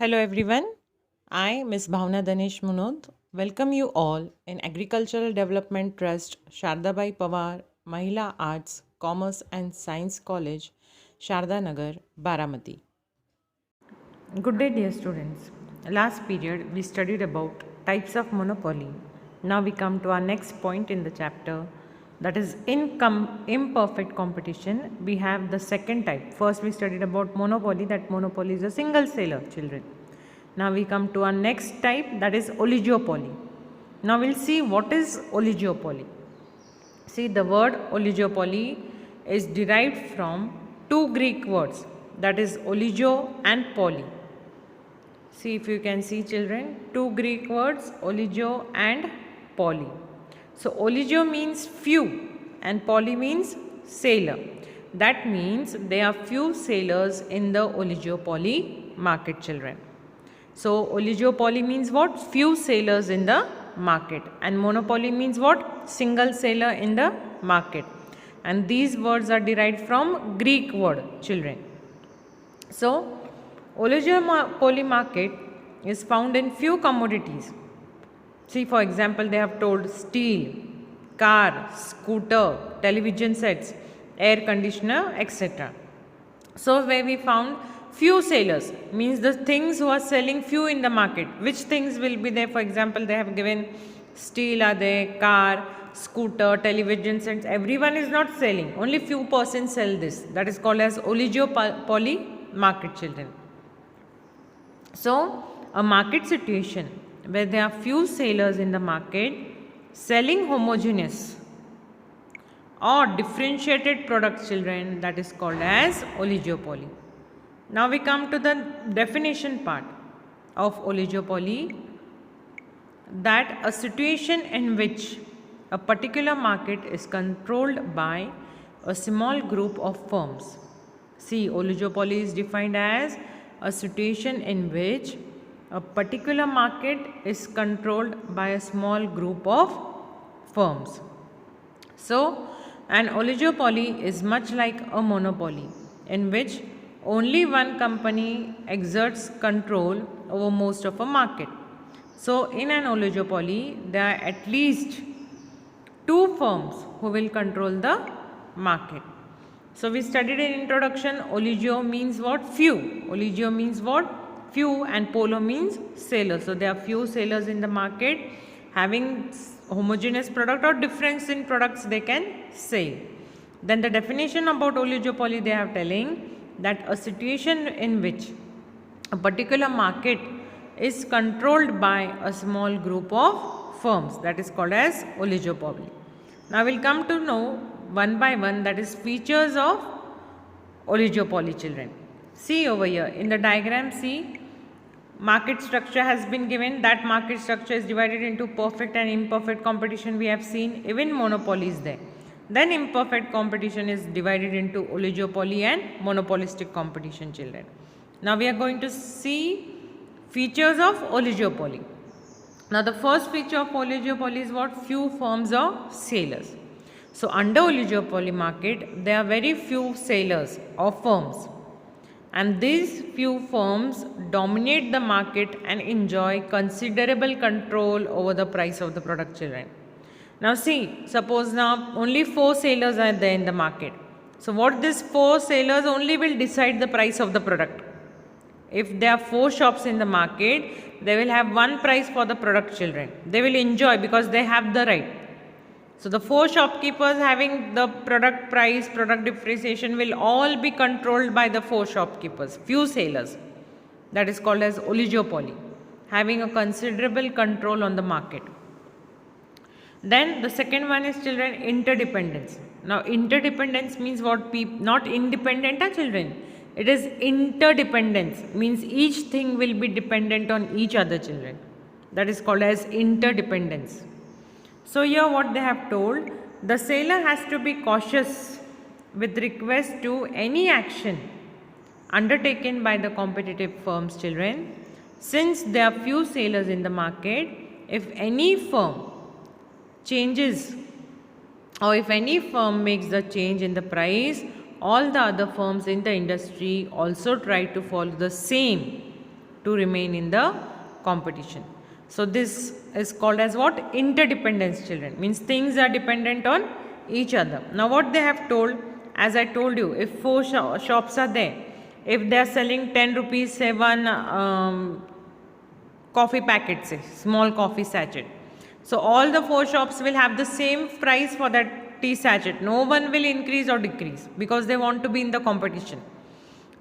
Hello everyone. I, Ms. Bhavna Danesh Munod, welcome you all in Agricultural Development Trust, Shardabai Pawar, Mahila Arts, Commerce and Science College, Sharda Nagar, Baramati. Good day, dear students. Last period we studied about types of monopoly. Now we come to our next point in the chapter, that is imperfect competition. We have the second type. First we studied about monopoly, that monopoly is a single seller, children. Now we come to our next type, that is oligopoly. Now we'll see what is oligopoly. See, the word oligopoly is derived from two Greek words, that is oligo and poly. See, if you can see, children, two Greek words, oligo and poly. So oligo means few and poly means sailor. That means there are few sailors in the oligopoly market, children. So oligopoly means what? Few sailors in the market, and monopoly means what? Single sailor in the market. And these words are derived from Greek word, children. So oligopoly market is found in few commodities. See, for example, they have told steel, car, scooter, television sets, air conditioner, etc. So where we found few sellers, means the things who are selling few in the market. Which things will be there? For example, they have given steel are there, car, scooter, television sets. Everyone is not selling. Only few persons sell this. That is called as oligopoly market, children. So a market situation where there are few sellers in the market selling homogeneous or differentiated products, children, that is called as oligopoly. Now we come to the definition part of oligopoly, that a situation in which a particular market is controlled by a small group of firms. See, oligopoly is defined as a situation in which a particular market is controlled by a small group of firms. So, an oligopoly is much like a monopoly in which only one company exerts control over most of a market. So, in an oligopoly, there are at least two firms who will control the market. So, we studied in introduction, oligo means what? Few. Oligo means what? Few, and polo means sailor. So, there are few sailors in the market having homogeneous product or difference in products they can sell. Then the definition about oligopoly, they are telling that a situation in which a particular market is controlled by a small group of firms, that is called as oligopoly. Now we will come to know one by one, that is features of oligopoly, children. See over here in the diagram, see, market structure has been given. That market structure is divided into perfect and imperfect competition. We have seen even monopoly is there. Then imperfect competition is divided into oligopoly and monopolistic competition, children. Now we are going to see features of oligopoly. Now the first feature of oligopoly is what? Few firms or sailors. So under oligopoly market, there are very few sailors or firms, and these few firms dominate the market and enjoy considerable control over the price of the product, children. Now see, suppose now only 4 sailors are there in the market. So what these 4 sailors only will decide the price of the product. If there are 4 shops in the market, they will have one price for the product, children. They will enjoy because they have the right. So the 4 shopkeepers having the product price, product depreciation will all be controlled by the 4 shopkeepers, few sailors. That is called as oligopoly, having a considerable control on the market. Then the second one is, children, interdependence. Now interdependence means what? Not independent, children. It is interdependence, means each thing will be dependent on each other, children. That is called as interdependence. So here what they have told, the sailor has to be cautious with request to any action undertaken by the competitive firms, children. Since there are few sailors in the market, if any firm changes or if any firm makes the change in the price, all the other firms in the industry also try to follow the same to remain in the competition. So this is called as what? Interdependence, children. Means things are dependent on each other. Now what they have told, as I told you, if 4 shops are there, if they are selling 10 rupees, say one coffee packet, say small coffee sachet. So all the 4 shops will have the same price for that tea sachet. No one will increase or decrease because they want to be in the competition.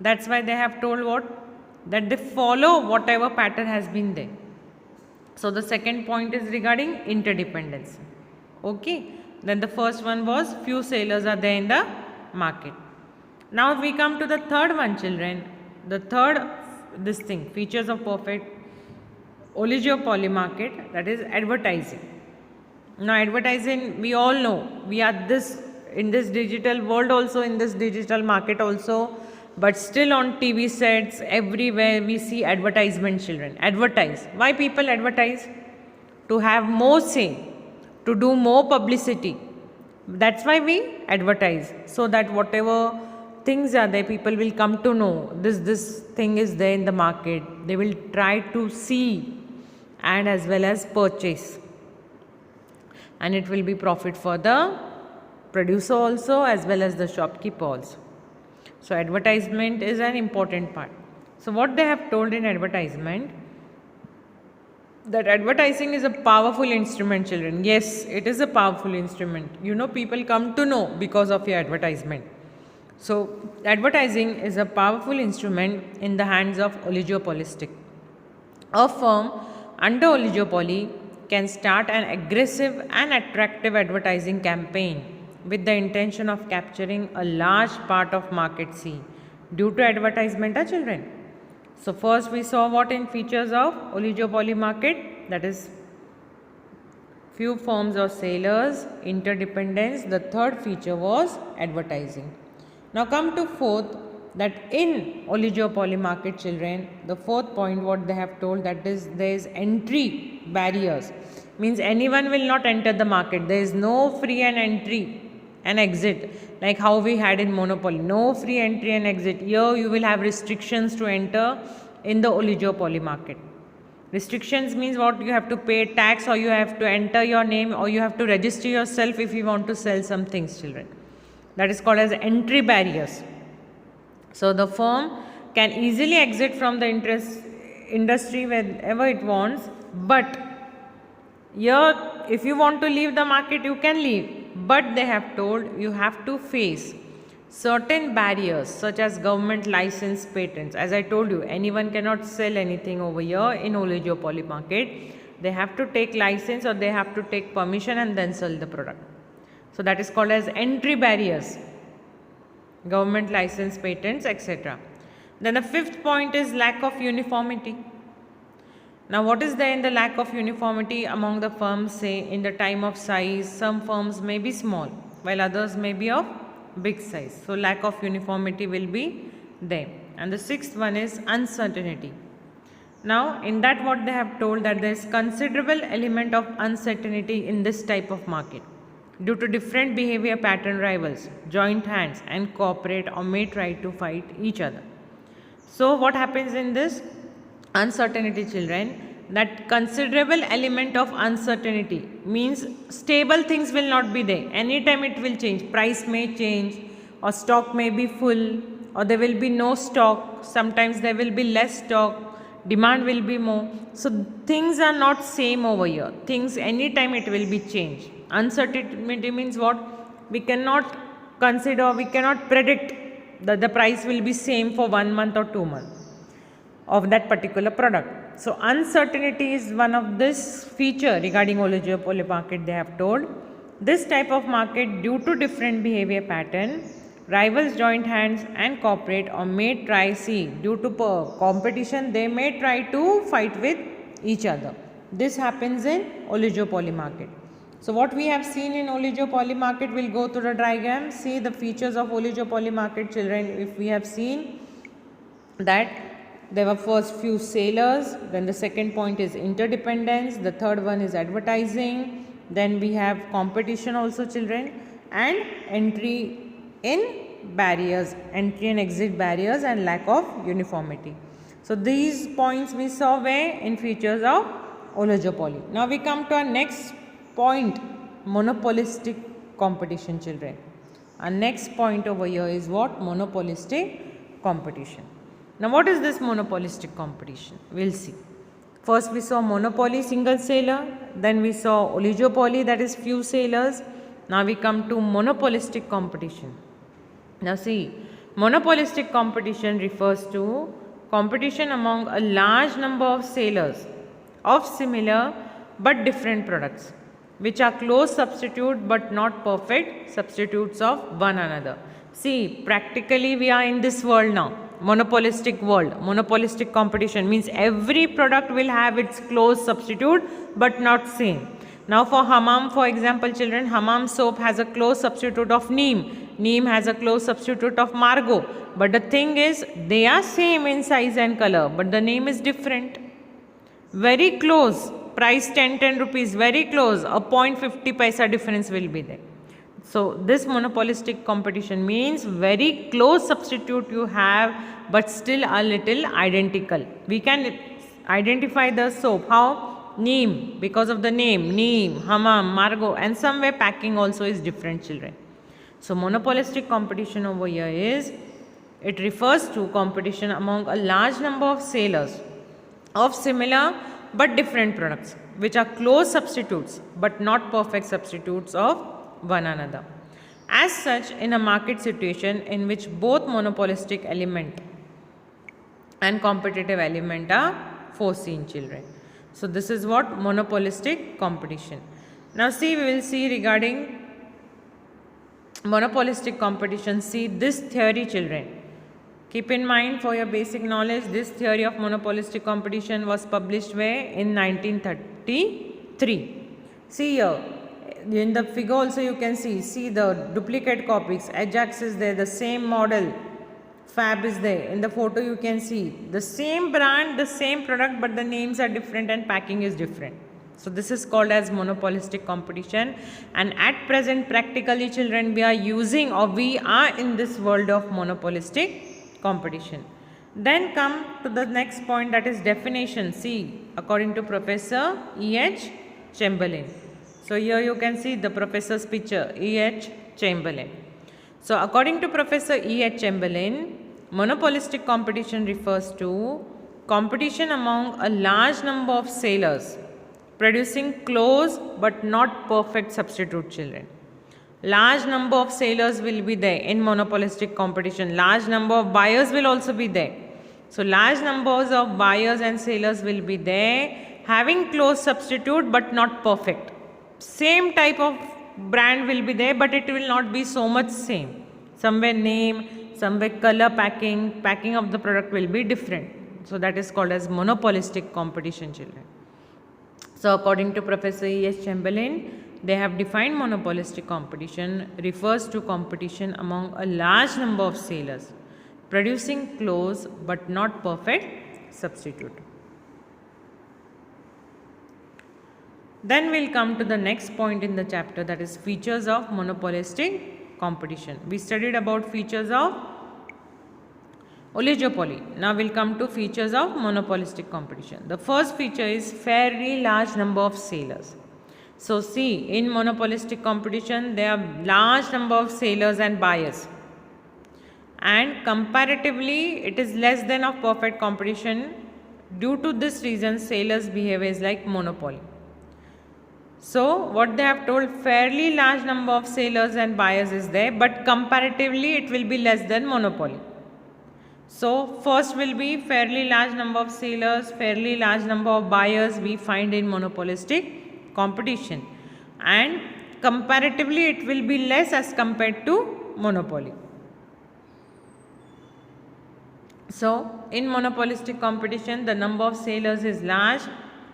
That's why they have told what? That they follow whatever pattern has been there. So the second point is regarding interdependence. Okay. Then the first one was few sellers are there in the market. Now we come to the third one, children. The third, this thing, features of perfect oligopoly market, that is advertising. Now advertising, we all know, we are this in this digital world also, in this digital market also, but still on TV sets, everywhere we see advertisement, children. Advertise. Why people advertise? To have more say, to do more publicity. That's why we advertise, so that whatever things are there, people will come to know this thing is there in the market. They will try to see and as well as purchase, and it will be profit for the producer also as well as the shopkeeper also. So advertisement is an important part. So what they have told in advertisement, that advertising is a powerful instrument, children. Yes, it is a powerful instrument. You know, people come to know because of your advertisement. So advertising is a powerful instrument in the hands of oligopolistic. A firm under oligopoly can start an aggressive and attractive advertising campaign with the intention of capturing a large part of market C due to advertisement, children. So first we saw what in features of oligopoly market, that is few firms or sellers, interdependence. The third feature was advertising. Now come to fourth, that in oligopoly market, children, the fourth point what they have told, that is there is entry barriers. Means anyone will not enter the market. There is no free and entry and exit like how we had in monopoly. No free entry and exit. Here you will have restrictions to enter in the oligopoly market. Restrictions means what? You have to pay tax, or you have to enter your name, or you have to register yourself if you want to sell some things, children. That is called as entry barriers. So the firm can easily exit from the industry whenever it wants, but here if you want to leave the market, you can leave. But they have told you have to face certain barriers such as government license, patents. As I told you, anyone cannot sell anything over here in oligopoly market. They have to take license or they have to take permission and then sell the product. So that is called as entry barriers, government license, patents, etc. Then the fifth point is lack of uniformity. Now what is there in the lack of uniformity among the firms? Say in the time of size, some firms may be small while others may be of big size. So lack of uniformity will be there. And the sixth one is uncertainty. Now in that what they have told, that there is considerable element of uncertainty in this type of market. Due to different behavior pattern, rivals joint hands and cooperate or may try to fight each other. So what happens in this uncertainty, children? That considerable element of uncertainty means stable things will not be there. Anytime it will change. Price may change, or stock may be full, or there will be no stock. Sometimes there will be less stock, demand will be more. So things are not same over here. Things anytime it will be changed. Uncertainty means what? We cannot consider, we cannot predict that the price will be same for 1 month or 2 months of that particular product. So uncertainty is one of this feature regarding oligopoly market they have told. This type of market, due to different behavior pattern, rivals join hands and cooperate or may try, due to competition they may try to fight with each other. This happens in oligopoly market. So what we have seen in oligopoly market, we'll go through the diagram. See the features of oligopoly market, children. If we have seen that there were first few sellers, then the second point is interdependence, the third one is advertising, then we have competition also, children, and entry in barriers, entry and exit barriers, and lack of uniformity. So these points we saw where in features of oligopoly. Now we come to our next point, monopolistic competition, children. Our next point over here is what? Monopolistic competition. Now what is this monopolistic competition? We'll see. First we saw monopoly, single seller, then we saw oligopoly, that is few sellers. Now we come to monopolistic competition. Now see, monopolistic competition refers to competition among a large number of sellers of similar but different products, which are close substitute but not perfect substitutes of one another. See, practically we are in this world now, monopolistic world. Monopolistic competition means every product will have its close substitute but not same. Now for Hamam, for example, children, Hamam soap has a close substitute of Neem. Neem has a close substitute of Margo. But the thing is, they are same in size and color, but the name is different. Very close, price 10 rupees, very close, a 0.50 paisa difference will be there. So this monopolistic competition means very close substitute you have, but still a little identical. We can identify the soap. How? Neem, because of the name, Neem, Hamam, Margo, and somewhere packing also is different, children. So monopolistic competition over here is, it refers to competition among a large number of sellers of similar but different products, which are close substitutes but not perfect substitutes of one another. As such, in a market situation in which both monopolistic element and competitive element are foreseen, children. So this is what monopolistic competition. Now see, we will see regarding monopolistic competition. See this theory, children. Keep in mind for your basic knowledge, this theory of monopolistic competition was published where? In 1933. See here, in the figure also you can see the duplicate copies. Ajax is there, the same model. Fab is there. In the photo you can see the same brand, the same product, but the names are different and packing is different. So this is called as monopolistic competition, and at present practically, children, we are using, or we are in this world of monopolistic competition. Then come to the next point, that is definition. See, according to Professor E.H. Chamberlain. So here you can see the professor's picture, E.H. Chamberlain. So according to Professor E.H. Chamberlain, monopolistic competition refers to competition among a large number of sellers producing close but not perfect substitute, children. Large number of sellers will be there in monopolistic competition. Large number of buyers will also be there. So large numbers of buyers and sellers will be there, having close substitute but not perfect. Same type of brand will be there, but it will not be so much same. Somewhere name, somewhere color, packing of the product will be different. So that is called as monopolistic competition, children. So according to Professor E.H. Chamberlain, they have defined monopolistic competition refers to competition among a large number of sellers producing close but not perfect substitute. Then we'll come to the next point in the chapter, that is features of monopolistic competition. We studied about features of oligopoly. Now we'll come to features of monopolistic competition. The first feature is fairly large number of sellers. So see, in monopolistic competition, there are large number of sellers and buyers, and comparatively it is less than of perfect competition. Due to this reason, sellers' behavior is like monopoly. So what they have told, fairly large number of sellers and buyers is there, but comparatively it will be less than monopoly. So first will be fairly large number of sellers, fairly large number of buyers we find in monopolistic competition, and comparatively it will be less as compared to monopoly. So in monopolistic competition, the number of sellers is large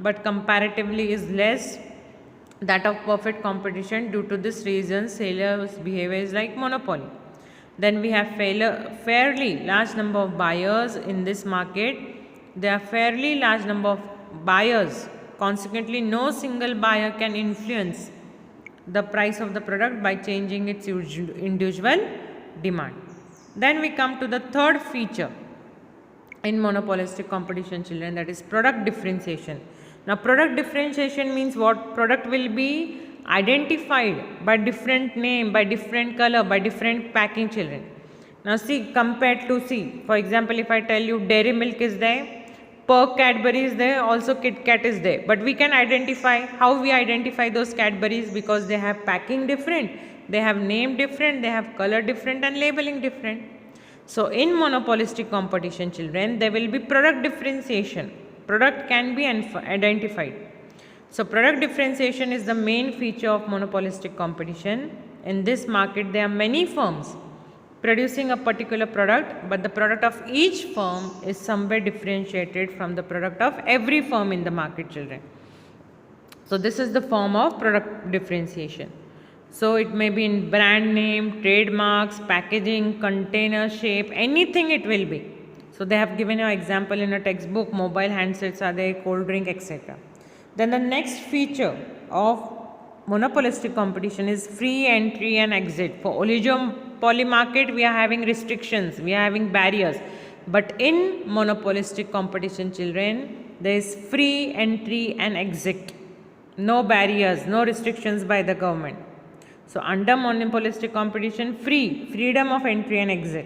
but comparatively is less that of perfect competition. Due to this reason, sellers' behavior is like monopoly. Then we have fairly large number of buyers in this market. There are fairly large number of buyers. Consequently, no single buyer can influence the price of the product by changing its individual demand. Then we come to the third feature, in monopolistic competition, children, that is product differentiation. Now product differentiation means what? Product will be identified by different name, by different color, by different packing, children. Now see, compared to, see, for example, if I tell you Dairy Milk is there, Per Cadbury is there, also Kit Kat is there, but we can identify. How we identify those Cadburys? Because they have packing different, they have name different, they have color different and labeling different. So in monopolistic competition, children, there will be product differentiation. Product can be identified. So product differentiation is the main feature of monopolistic competition. In this market, there are many firms producing a particular product, but the product of each firm is somewhere differentiated from the product of every firm in the market, children. So this is the form of product differentiation. So it may be in brand name, trademarks, packaging, container shape, anything it will be. So they have given you example in a textbook, mobile handsets are there, cold drink, etc. Then the next feature of monopolistic competition is free entry and exit. For oligopoly market, we are having restrictions, we are having barriers. But in monopolistic competition, children, there is free entry and exit. No barriers, no restrictions by the government. So under monopolistic competition, freedom of entry and exit.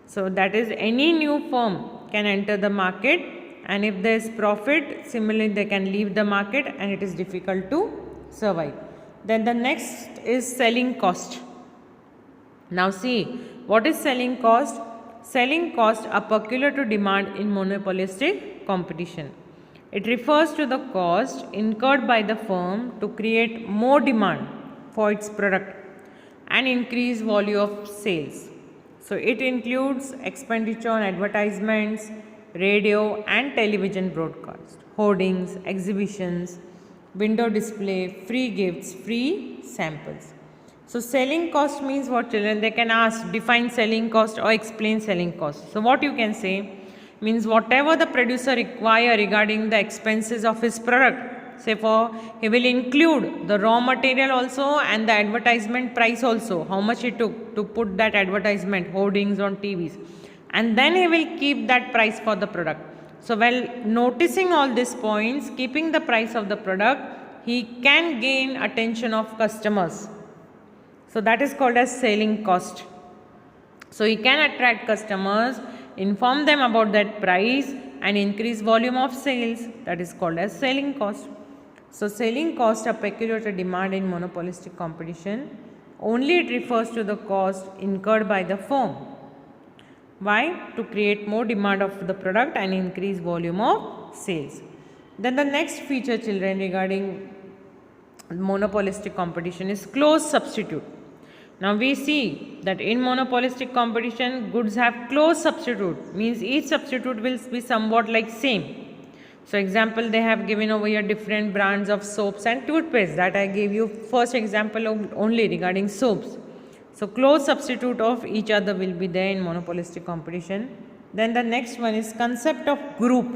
So that is, any new firm can enter the market, and if there is profit, similarly they can leave the market and it is difficult to survive. Then the next is selling cost. Now see, what is selling cost? Selling costs are peculiar to demand in monopolistic competition. It refers to the cost incurred by the firm to create more demand for its product and increase volume of sales. So it includes expenditure on advertisements, radio and television broadcast, hoardings, exhibitions, window display, free gifts, free samples. So selling cost means what, children? They can ask, define selling cost or explain selling cost. So what you can say means whatever the producer require regarding the expenses of his product. Say for, he will include the raw material also and the advertisement price also, how much he took to put that advertisement, hoardings on TVs, and then he will keep that price for the product. So while noticing all these points, keeping the price of the product, he can gain attention of customers. So that is called as selling cost. So he can attract customers, inform them about that price and increase volume of sales. That is called as selling cost. So selling costs are peculiar to demand in monopolistic competition. Only it refers to the cost incurred by the firm. Why? To create more demand of the product and increase volume of sales. Then the next feature, children, regarding monopolistic competition is close substitute. Now we see that in monopolistic competition, goods have close substitute, means each substitute will be somewhat like same. So example, they have given over here different brands of soaps and toothpaste, that I gave you first example only regarding soaps. So close substitute of each other will be there in monopolistic competition. Then the next one is concept of group.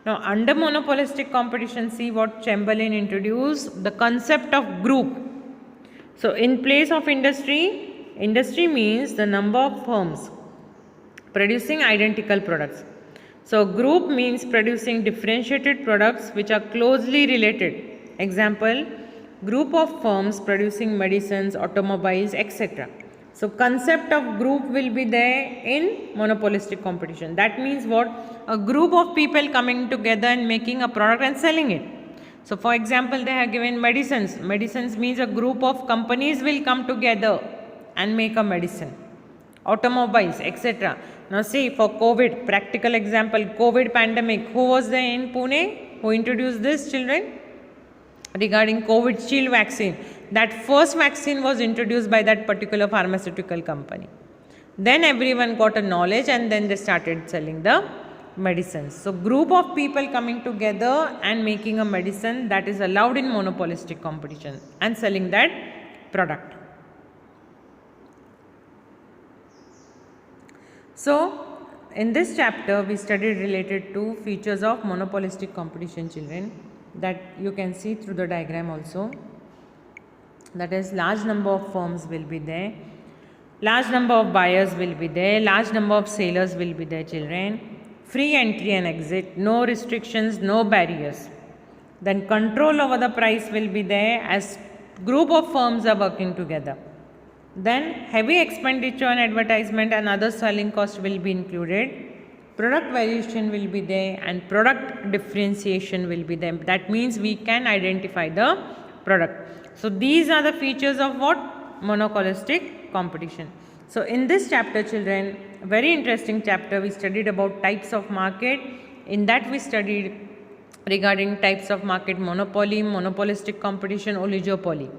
Now under monopolistic competition, see what Chamberlain introduced, the concept of group. So in place of industry, industry means the number of firms producing identical products. So group means producing differentiated products which are closely related. Example, group of firms producing medicines, automobiles, etc. So concept of group will be there in monopolistic competition. That means what? A group of people coming together and making a product and selling it. So for example, they have given medicines. Medicines means a group of companies will come together and make a medicine. Automobiles, etc. Now see, for COVID, practical example, COVID pandemic, who was there in Pune? Who introduced this, children? Regarding COVID shield vaccine. That first vaccine was introduced by that particular pharmaceutical company. Then everyone got a knowledge and then they started selling the medicines. So group of people coming together and making a medicine, that is allowed in monopolistic competition and selling that product. So in this chapter we studied related to features of monopolistic competition, children, that you can see through the diagram also. That is, large number of firms will be there. Large number of buyers will be there, large number of sellers will be there, children. Free entry and exit, no restrictions, no barriers. Then control over the price will be there as group of firms are working together. Then heavy expenditure on advertisement and other selling costs will be included. Product variation will be there and product differentiation will be there. That means we can identify the product. So these are the features of what? Monopolistic competition. So in this chapter, children, very interesting chapter, we studied about types of market. In that we studied regarding types of market: monopoly, monopolistic competition, oligopoly.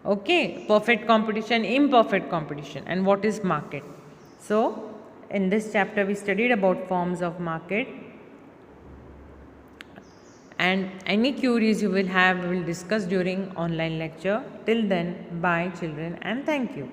Okay, perfect competition, imperfect competition, and what is market. So in this chapter we studied about forms of market, and any queries you will have we will discuss during online lecture. Till then, bye children, and thank you.